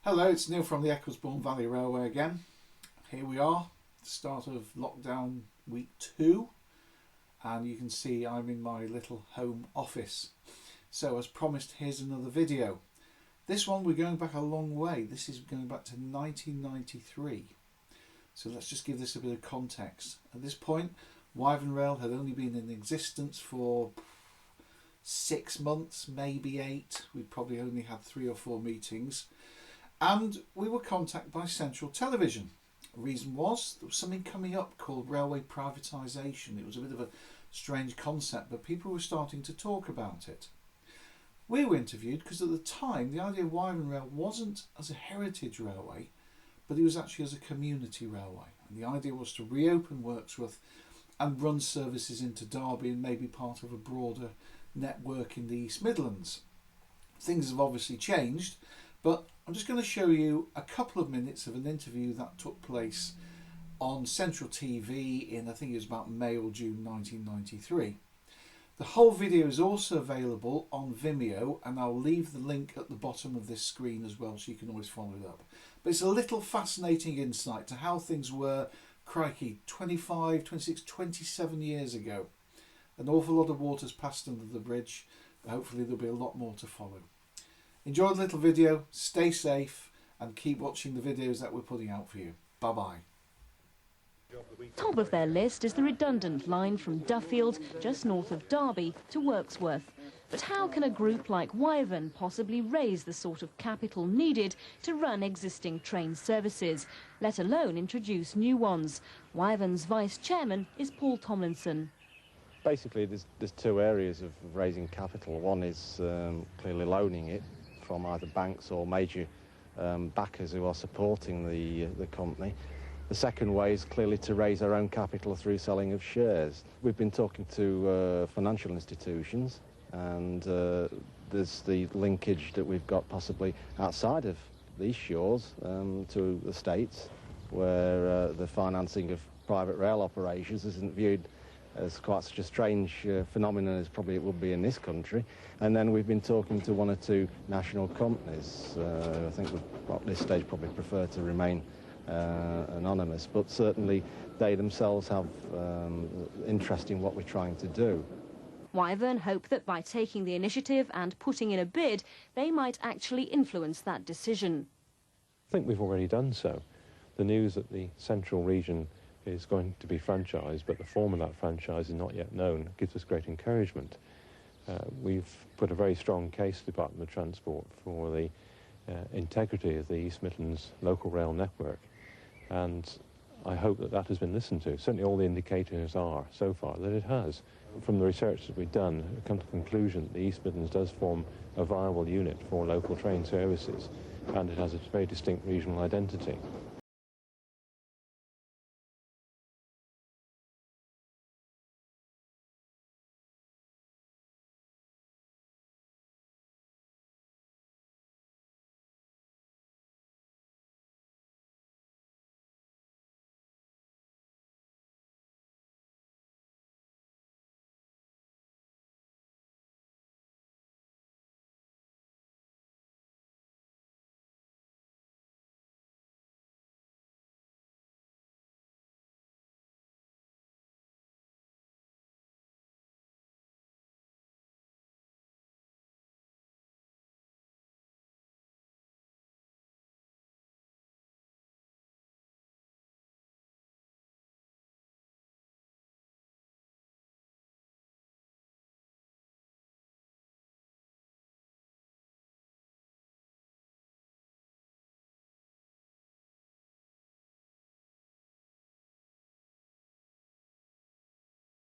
Hello, it's Neil from the Ecclesbourne Valley Railway again. Here we are, start of lockdown week 2, and you can see I'm in my little home office. So as promised, here's another video. This one we're going back a long way. This is going back to 1993. So let's just give this a bit of context. At this point, WyvernRail had only been in existence for 6 months, maybe 8. We probably only had 3 or 4 meetings. And we were contacted by Central Television. The reason was there was something coming up called railway privatisation. It was a bit of a strange concept, but people were starting to talk about it. We were interviewed because at the time the idea of WyvernRail wasn't as a heritage railway, but it was actually as a community railway. And the idea was to reopen Wirksworth and run services into Derby and maybe part of a broader network in the East Midlands. Things have obviously changed, but I'm just going to show you a couple of minutes of an interview that took place on Central TV in, I think it was about May or June 1993. The whole video is also available on Vimeo, and I'll leave the link at the bottom of this screen as well, so you can always follow it up. But it's a little fascinating insight to how things were, crikey, 25, 26, 27 years ago. An awful lot of water's passed under the bridge, but hopefully there'll be a lot more to follow. Enjoy the little video, stay safe, and keep watching the videos that we're putting out for you. Bye-bye. Top of their list is the redundant line from Duffield, just north of Derby, to Wirksworth. But how can a group like Wyvern possibly raise the sort of capital needed to run existing train services, let alone introduce new ones? Wyvern's vice-chairman is Paul Tomlinson. Basically, there's 2 areas of raising capital. One is clearly loaning it from either banks or major backers who are supporting the company. The second way is clearly to raise our own capital through selling of shares. We've been talking to financial institutions, and there's the linkage that we've got possibly outside of these shores to the States, where the financing of private rail operations isn't viewed as quite such a strange phenomenon as probably it would be in this country. And then we've been talking to 1 or 2 national companies. I think we'd at this stage probably prefer to remain anonymous, but certainly they themselves have interest in what we're trying to do. Wyvern hope that by taking the initiative and putting in a bid, they might actually influence that decision. I think we've already done so. The news that the central region is going to be franchised, but the form of that franchise is not yet known, gives us great encouragement. We've put a very strong case to the Department of Transport for the integrity of the East Midlands local rail network, and I hope that that has been listened to. Certainly all the indicators are, so far, that it has. From the research that we've done, we've come to the conclusion that the East Midlands does form a viable unit for local train services, and it has a very distinct regional identity.